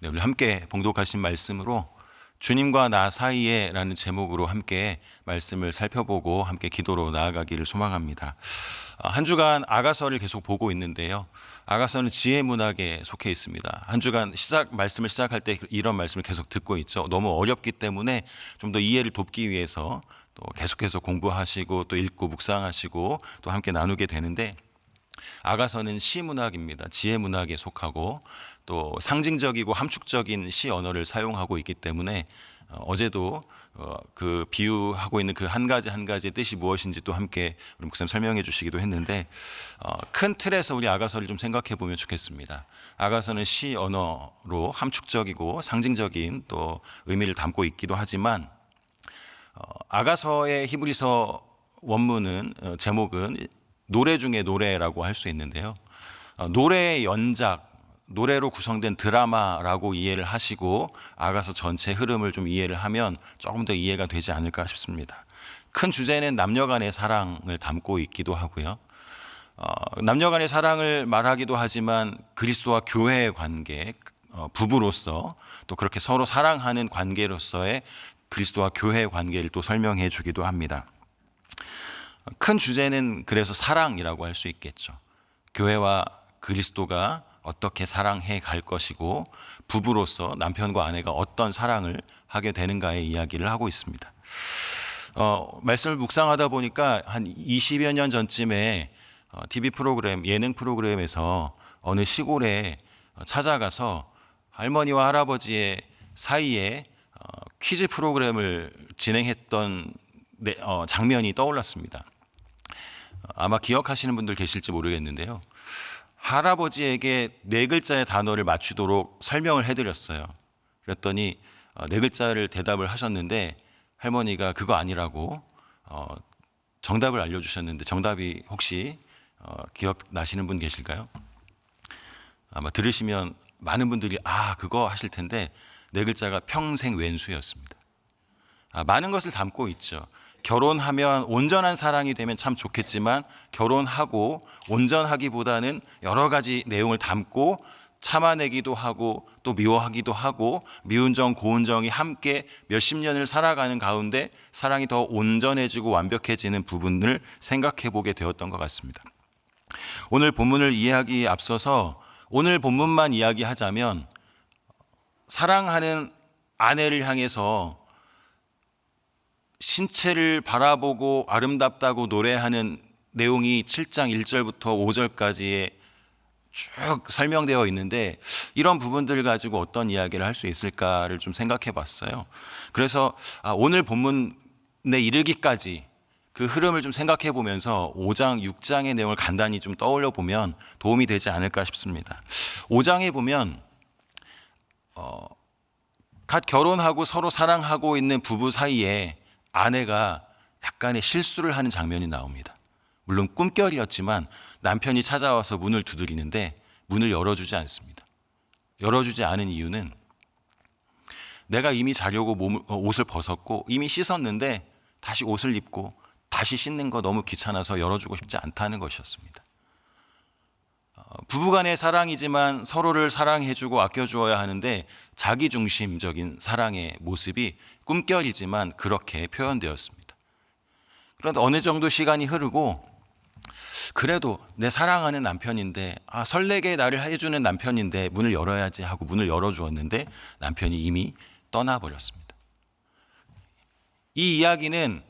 네, 오늘 함께 봉독하신 말씀으로 주님과 나 사이에라는 제목으로 함께 말씀을 살펴보고 함께 기도로 나아가기를 소망합니다. 한 주간 아가서를 계속 보고 있는데요. 아가서는 지혜 문학에 속해 있습니다. 한 주간 말씀을 시작할 때 이런 말씀을 계속 듣고 있죠. 너무 어렵기 때문에 좀 더 이해를 돕기 위해서 또 계속해서 공부하시고 또 읽고 묵상하시고 또 함께 나누게 되는데, 아가서는 시 문학입니다. 지혜 문학에 속하고 또 상징적이고 함축적인 시 언어를 사용하고 있기 때문에 어제도 그 비유하고 있는 그 한 가지 한 가지의 뜻이 무엇인지 또 함께 우리 목사님 설명해 주시기도 했는데, 큰 틀에서 우리 아가서를 좀 생각해 보면 좋겠습니다. 아가서는 시 언어로 함축적이고 상징적인 또 의미를 담고 있기도 하지만, 아가서의 히브리서 원문은 제목은 노래 중에 노래라고 할 수 있는데요. 노래의 연작, 노래로 구성된 드라마라고 이해를 하시고 아가서 전체 흐름을 좀 이해를 하면 조금 더 이해가 되지 않을까 싶습니다. 큰 주제는 남녀 간의 사랑을 담고 있기도 하고요. 남녀 간의 사랑을 말하기도 하지만 그리스도와 교회의 관계, 부부로서 또 그렇게 서로 사랑하는 관계로서의 그리스도와 교회의 관계를 또 설명해 주기도 합니다. 큰 주제는 그래서 사랑이라고 할 수 있겠죠. 교회와 그리스도가 어떻게 사랑해 갈 것이고 부부로서 남편과 아내가 어떤 사랑을 하게 되는가의 이야기를 하고 있습니다. 말씀을 묵상하다 보니까 한 20여 년 전쯤에 TV 프로그램, 예능 프로그램에서 어느 시골에 찾아가서 할머니와 할아버지의 사이에 퀴즈 프로그램을 진행했던 장면이 떠올랐습니다. 아마 기억하시는 분들 계실지 모르겠는데요. 할아버지에게 네 글자의 단어를 맞추도록 설명을 해드렸어요. 그랬더니 네 글자를 대답을 하셨는데 할머니가 그거 아니라고 정답을 알려주셨는데, 정답이 혹시 기억나시는 분 계실까요? 아마 들으시면 많은 분들이 그거 하실 텐데, 네 글자가 평생 왼수였습니다. 많은 것을 담고 있죠. 결혼하면 온전한 사랑이 되면 참 좋겠지만 결혼하고 온전하기보다는 여러 가지 내용을 담고 참아내기도 하고 또 미워하기도 하고 미운 정 고운 정이 함께 몇십 년을 살아가는 가운데 사랑이 더 온전해지고 완벽해지는 부분을 생각해 보게 되었던 것 같습니다. 오늘 본문을 이해하기에 앞서서 오늘 본문만 이야기하자면, 사랑하는 아내를 향해서 신체를 바라보고 아름답다고 노래하는 내용이 7장 1절부터 5절까지에 쭉 설명되어 있는데, 이런 부분들 가지고 어떤 이야기를 할 수 있을까를 좀 생각해 봤어요. 그래서 오늘 본문에 이르기까지 그 흐름을 좀 생각해 보면서 5장, 6장의 내용을 간단히 좀 떠올려 보면 도움이 되지 않을까 싶습니다. 5장에 보면 갓 결혼하고 서로 사랑하고 있는 부부 사이에 아내가 약간의 실수를 하는 장면이 나옵니다. 물론 꿈결이었지만 남편이 찾아와서 문을 두드리는데 문을 열어주지 않습니다. 열어주지 않은 이유는 내가 이미 자려고 옷을 벗었고 이미 씻었는데 다시 옷을 입고 다시 씻는 거 너무 귀찮아서 열어주고 싶지 않다는 것이었습니다. 부부간의 사랑이지만 서로를 사랑해주고 아껴주어야 하는데 자기중심적인 사랑의 모습이 꿈결이지만 그렇게 표현되었습니다. 그런데 어느 정도 시간이 흐르고 그래도 내 사랑하는 남편인데 설레게 나를 해주는 남편인데 문을 열어야지 하고 문을 열어주었는데 남편이 이미 떠나버렸습니다. 이 이야기는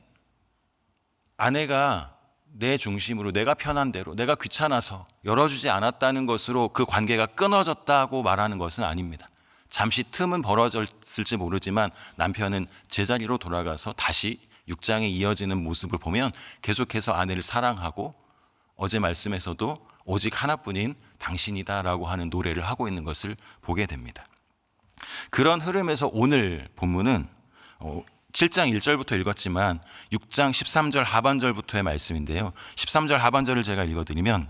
아내가 내 중심으로 내가 편한 대로 내가 귀찮아서 열어주지 않았다는 것으로 그 관계가 끊어졌다고 말하는 것은 아닙니다. 잠시 틈은 벌어졌을지 모르지만 남편은 제자리로 돌아가서 다시 6장에 이어지는 모습을 보면 계속해서 아내를 사랑하고 어제 말씀에서도 오직 하나뿐인 당신이다라고 하는 노래를 하고 있는 것을 보게 됩니다. 그런 흐름에서 오늘 본문은 7장 1절부터 읽었지만 6장 13절 하반절부터의 말씀인데요. 13절 하반절을 제가 읽어드리면,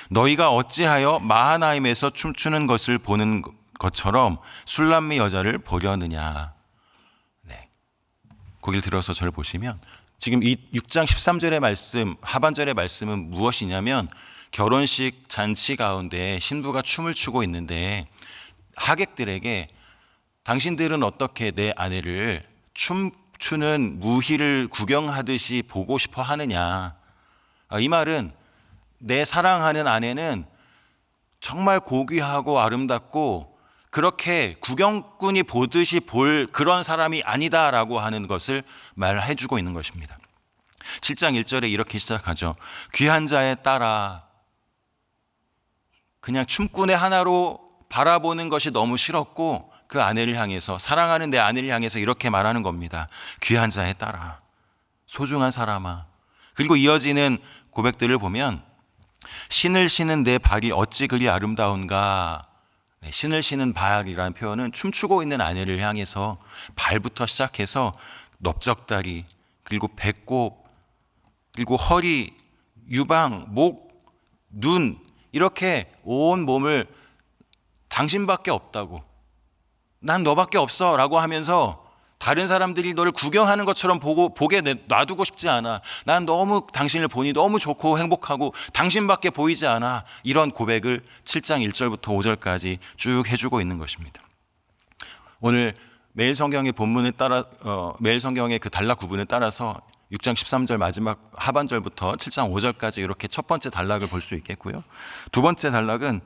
너희가 어찌하여 마하나임에서 춤추는 것을 보는 것처럼 술람미 여자를 보려느냐. 거기를 들어서 저를 보시면 지금 이 6장 13절의 말씀, 하반절의 말씀은 무엇이냐면, 결혼식 잔치 가운데 신부가 춤을 추고 있는데 하객들에게 당신들은 어떻게 내 아내를 춤추는 무희를 구경하듯이 보고 싶어 하느냐. 이 말은 내 사랑하는 아내는 정말 고귀하고 아름답고 그렇게 구경꾼이 보듯이 볼 그런 사람이 아니다라고 하는 것을 말해주고 있는 것입니다. 7장 1절에 이렇게 시작하죠. 귀한 자에 따라 그냥 춤꾼의 하나로 바라보는 것이 너무 싫었고 그 아내를 향해서, 사랑하는 내 아내를 향해서 이렇게 말하는 겁니다. 귀한 자에 따라, 소중한 사람아. 그리고 이어지는 고백들을 보면 신을 신은 내 발이 어찌 그리 아름다운가. 신을 신은 발이라는 표현은 춤추고 있는 아내를 향해서 발부터 시작해서 넓적다리, 그리고 배꼽, 그리고 허리, 유방, 목, 눈, 이렇게 온 몸을 당신밖에 없다고, 난 너밖에 없어 라고 하면서 다른 사람들이 너를 구경하는 것처럼 보게 놔두고 싶지 않아. 난 너무 당신을 보니 너무 좋고 행복하고 당신밖에 보이지 않아. 이런 고백을 7장 1절부터 5절까지 쭉 해주고 있는 것입니다. 오늘 매일 성경의 본문에 따라 매일 성경의 그 단락 구분에 따라서 6장 13절 마지막 하반절부터 7장 5절까지 이렇게 첫 번째 단락을 볼 수 있겠고요. 두 번째 단락은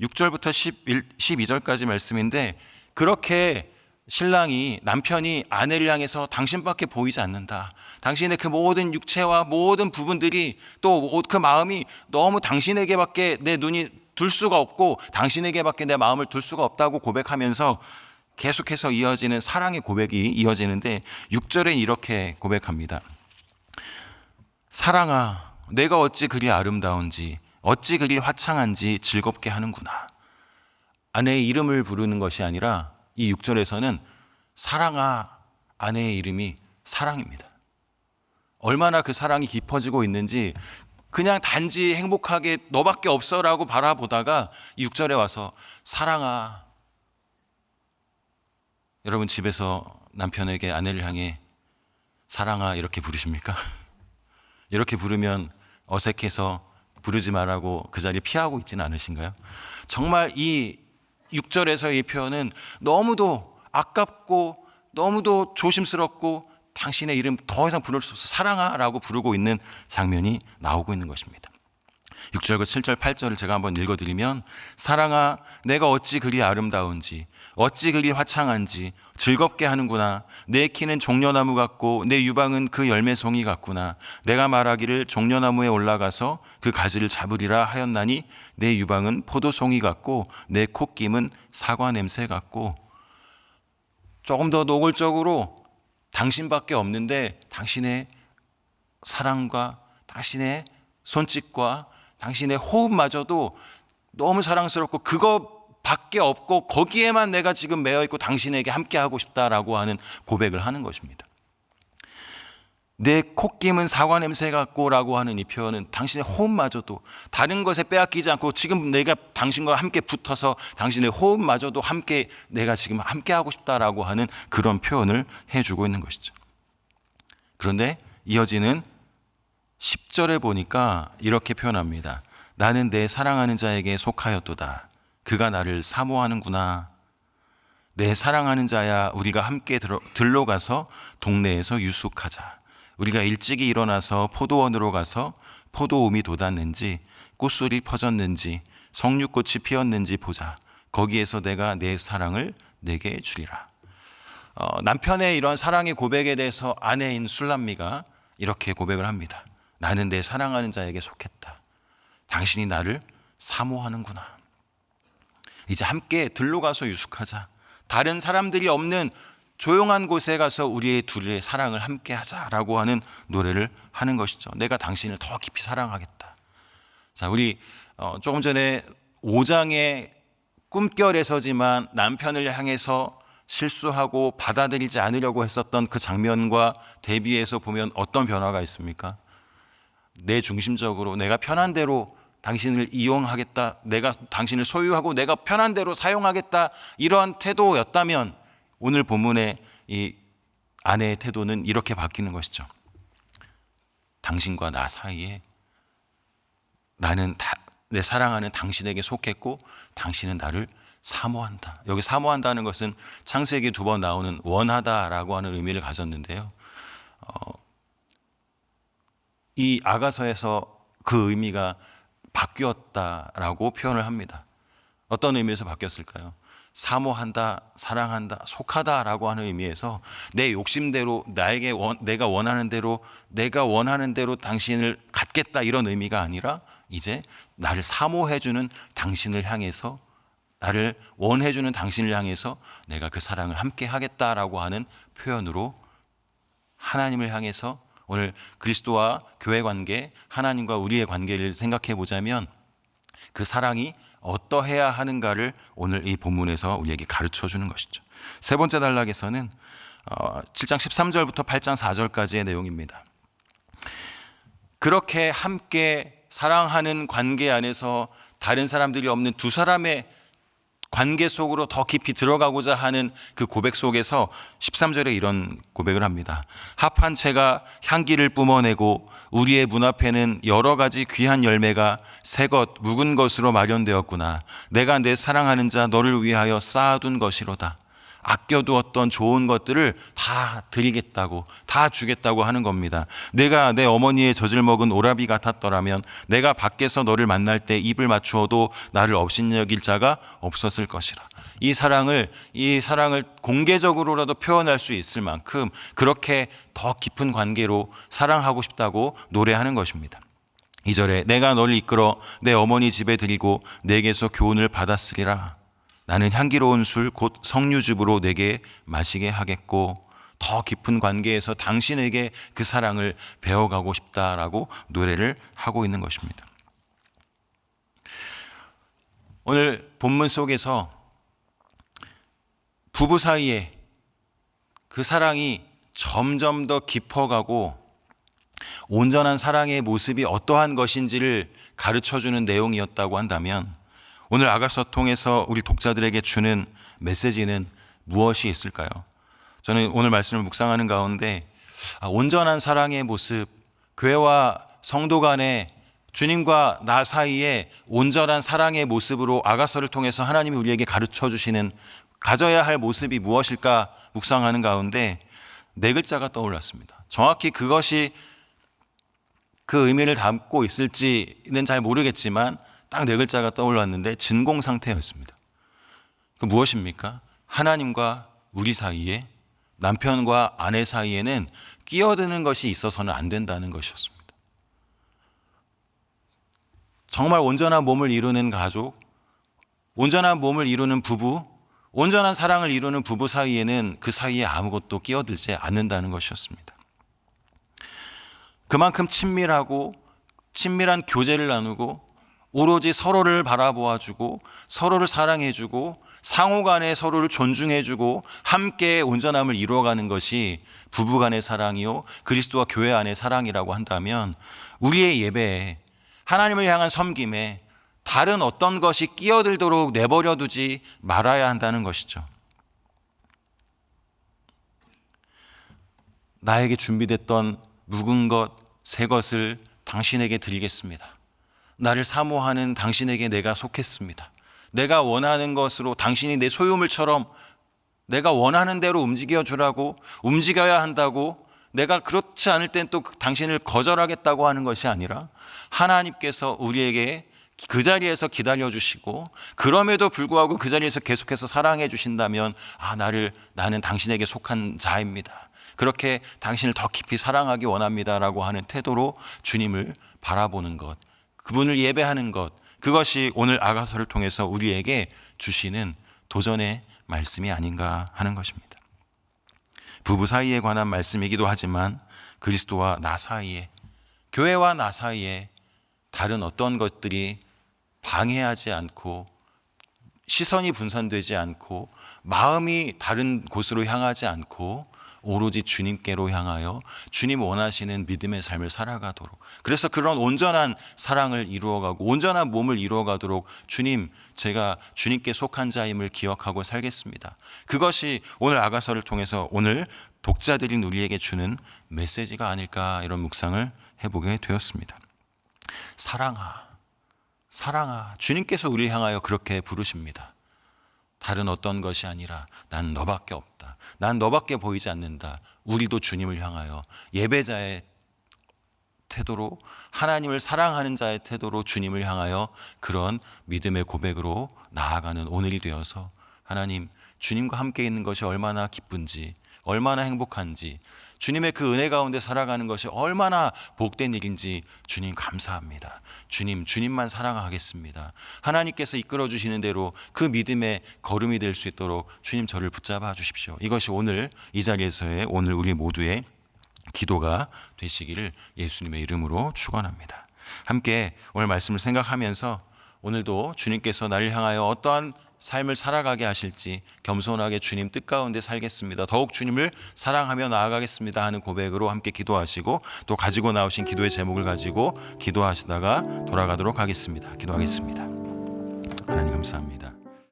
6절부터 12절까지 말씀인데, 그렇게 신랑이, 남편이 아내를 향해서 당신밖에 보이지 않는다. 당신의 그 모든 육체와 모든 부분들이, 또 그 마음이 너무 당신에게밖에 내 눈이 둘 수가 없고 당신에게밖에 내 마음을 둘 수가 없다고 고백하면서 계속해서 이어지는 사랑의 고백이 이어지는데, 6절엔 이렇게 고백합니다. 사랑아, 내가 어찌 그리 아름다운지, 어찌 그리 화창한지 즐겁게 하는구나. 아내의 이름을 부르는 것이 아니라 이 6절에서는 사랑아, 아내의 이름이 사랑입니다. 얼마나 그 사랑이 깊어지고 있는지, 그냥 단지 행복하게 너밖에 없어라고 바라보다가 6절에 와서 사랑아. 여러분 집에서 남편에게 아내를 향해 사랑아 이렇게 부르십니까? 이렇게 부르면 어색해서 부르지 말라고 그 자리 피하고 있지는 않으신가요? 정말 이 6절에서의 이 표현은 너무도 아깝고 너무도 조심스럽고 당신의 이름 더 이상 부를 수 없어 사랑아 라고 부르고 있는 장면이 나오고 있는 것입니다. 6절, 7절, 8절을 제가 한번 읽어드리면, 사랑아, 내가 어찌 그리 아름다운지, 어찌 그리 화창한지 즐겁게 하는구나. 내 키는 종려나무 같고 내 유방은 그 열매송이 같구나. 내가 말하기를 종려나무에 올라가서 그 가지를 잡으리라 하였나니 내 유방은 포도송이 같고 내 콧김은 사과 냄새 같고. 조금 더 노골적으로 당신밖에 없는데 당신의 사랑과 당신의 손짓과 당신의 호흡마저도 너무 사랑스럽고 그거밖에 없고 거기에만 내가 지금 매여있고 당신에게 함께하고 싶다라고 하는 고백을 하는 것입니다. 내 콧김은 사과 냄새 같고 라고 하는 이 표현은 당신의 호흡마저도 다른 것에 빼앗기지 않고 지금 내가 당신과 함께 붙어서 당신의 호흡마저도 함께 내가 지금 함께하고 싶다라고 하는 그런 표현을 해주고 있는 것이죠. 그런데 이어지는 10절에 보니까 이렇게 표현합니다. 나는 내 사랑하는 자에게 속하였도다. 그가 나를 사모하는구나. 내 사랑하는 자야, 우리가 함께 들로 가서 동네에서 유숙하자. 우리가 일찍이 일어나서 포도원으로 가서 포도움이 돋았는지 꽃술이 퍼졌는지 석류꽃이 피었는지 보자. 거기에서 내가 내 사랑을 내게 주리라. 남편의 이런 사랑의 고백에 대해서 아내인 술람미가 이렇게 고백을 합니다. 나는 내 사랑하는 자에게 속했다. 당신이 나를 사모하는구나. 이제 함께 들로 가서 유숙하자. 다른 사람들이 없는 조용한 곳에 가서 우리의 둘의 사랑을 함께 하자라고 하는 노래를 하는 것이죠. 내가 당신을 더 깊이 사랑하겠다. 자, 우리 조금 전에 5장의 꿈결에서지만 남편을 향해서 실수하고 받아들이지 않으려고 했었던 그 장면과 대비해서 보면 어떤 변화가 있습니까? 내 중심적으로 내가 편한 대로 당신을 이용하겠다, 내가 당신을 소유하고 내가 편한 대로 사용하겠다, 이러한 태도였다면 오늘 본문의 이 아내의 태도는 이렇게 바뀌는 것이죠. 당신과 나 사이에 나는 내 사랑하는 당신에게 속했고 당신은 나를 사모한다. 여기 사모한다는 것은 창세기 2번 나오는 원하다라고 하는 의미를 가졌는데요. 이 아가서에서 그 의미가 바뀌었다라고 표현을 합니다. 어떤 의미에서 바뀌었을까요? 사모한다, 사랑한다, 속하다라고 하는 의미에서 내 욕심대로 내가 원하는 대로 당신을 갖겠다 이런 의미가 아니라 이제 나를 사모해주는 당신을 향해서, 나를 원해주는 당신을 향해서 내가 그 사랑을 함께 하겠다라고 하는 표현으로 하나님을 향해서 오늘 그리스도와 교회 관계, 하나님과 우리의 관계를 생각해 보자면 그 사랑이 어떠해야 하는가를 오늘 이 본문에서 우리에게 가르쳐 주는 것이죠. 세 번째 단락에서는 7장 13절부터 8장 4절까지의 내용입니다. 그렇게 함께 사랑하는 관계 안에서 다른 사람들이 없는 두 사람의 관계 속으로 더 깊이 들어가고자 하는 그 고백 속에서 13절에 이런 고백을 합니다. 합한 채가 향기를 뿜어내고 우리의 문 앞에는 여러 가지 귀한 열매가 새것 묵은 것으로 마련되었구나. 내가 내 사랑하는 자 너를 위하여 쌓아둔 것이로다. 아껴두었던 좋은 것들을 다 드리겠다고, 다 주겠다고 하는 겁니다. 내가 내 어머니의 젖을 먹은 오라비 같았더라면 내가 밖에서 너를 만날 때 입을 맞추어도 나를 업신여길 자가 없었을 것이라. 이 사랑을 공개적으로라도 표현할 수 있을 만큼 그렇게 더 깊은 관계로 사랑하고 싶다고 노래하는 것입니다. 2절에 내가 너를 이끌어 내 어머니 집에 들이고 내게서 교훈을 받았으리라. 나는 향기로운 술 곧 석류즙으로 내게 마시게 하겠고 더 깊은 관계에서 당신에게 그 사랑을 배워가고 싶다라고 노래를 하고 있는 것입니다. 오늘 본문 속에서 부부 사이에 그 사랑이 점점 더 깊어가고 온전한 사랑의 모습이 어떠한 것인지를 가르쳐주는 내용이었다고 한다면 오늘 아가서 통해서 우리 독자들에게 주는 메시지는 무엇이 있을까요? 저는 오늘 말씀을 묵상하는 가운데 온전한 사랑의 모습, 교회와 성도 간의 주님과 나 사이에 온전한 사랑의 모습으로 아가서를 통해서 하나님이 우리에게 가르쳐 주시는 가져야 할 모습이 무엇일까 묵상하는 가운데 4글자가 떠올랐습니다. 정확히 그것이 그 의미를 담고 있을지는 잘 모르겠지만 딱 4글자가 떠올랐는데 진공 상태였습니다. 그 무엇입니까? 하나님과 우리 사이에, 남편과 아내 사이에는 끼어드는 것이 있어서는 안 된다는 것이었습니다. 정말 온전한 몸을 이루는 가족, 온전한 몸을 이루는 부부, 온전한 사랑을 이루는 부부 사이에는 그 사이에 아무것도 끼어들지 않는다는 것이었습니다. 그만큼 친밀한 교제를 나누고 오로지 서로를 바라보아주고 서로를 사랑해주고 상호간에 서로를 존중해주고 함께 온전함을 이루어가는 것이 부부간의 사랑이요 그리스도와 교회 안의 사랑이라고 한다면 우리의 예배에 하나님을 향한 섬김에 다른 어떤 것이 끼어들도록 내버려두지 말아야 한다는 것이죠. 나에게 준비됐던 묵은 것, 새 것을 당신에게 드리겠습니다. 나를 사모하는 당신에게 내가 속했습니다. 내가 원하는 것으로 당신이 내 소유물처럼 내가 원하는 대로 움직여야 한다고 내가 그렇지 않을 땐 또 당신을 거절하겠다고 하는 것이 아니라 하나님께서 우리에게 그 자리에서 기다려주시고 그럼에도 불구하고 그 자리에서 계속해서 사랑해 주신다면 나는 당신에게 속한 자입니다. 그렇게 당신을 더 깊이 사랑하기 원합니다라고 하는 태도로 주님을 바라보는 것, 그분을 예배하는 것, 그것이 오늘 아가서를 통해서 우리에게 주시는 도전의 말씀이 아닌가 하는 것입니다. 부부 사이에 관한 말씀이기도 하지만 그리스도와 나 사이에, 교회와 나 사이에 다른 어떤 것들이 방해하지 않고 시선이 분산되지 않고 마음이 다른 곳으로 향하지 않고 오로지 주님께로 향하여 주님 원하시는 믿음의 삶을 살아가도록, 그래서 그런 온전한 사랑을 이루어가고 온전한 몸을 이루어가도록 주님, 제가 주님께 속한 자임을 기억하고 살겠습니다. 그것이 오늘 아가서를 통해서 오늘 독자들인 우리에게 주는 메시지가 아닐까, 이런 묵상을 해보게 되었습니다. 사랑아, 주님께서 우리를 향하여 그렇게 부르십니다. 다른 어떤 것이 아니라 난 너밖에 없다. 난 너밖에 보이지 않는다. 우리도 주님을 향하여 예배자의 태도로, 하나님을 사랑하는 자의 태도로 주님을 향하여 그런 믿음의 고백으로 나아가는 오늘이 되어서 하나님, 주님과 함께 있는 것이 얼마나 기쁜지, 얼마나 행복한지, 주님의 그 은혜 가운데 살아가는 것이 얼마나 복된 일인지 주님 감사합니다. 주님만 사랑하겠습니다. 하나님께서 이끌어 주시는 대로 그 믿음의 걸음이 될 수 있도록 주님 저를 붙잡아 주십시오. 이것이 오늘 이 자리에서의 오늘 우리 모두의 기도가 되시기를 예수님의 이름으로 축원합니다. 함께 오늘 말씀을 생각하면서 오늘도 주님께서 나를 향하여 어떠한 삶을 살아가게 하실지 겸손하게 주님 뜻 가운데 살겠습니다. 더욱 주님을 사랑하며 나아가겠습니다 하는 고백으로 함께 기도하시고 또 가지고 나오신 기도의 제목을 가지고 기도하시다가 돌아가도록 하겠습니다. 기도하겠습니다. 하나님 감사합니다.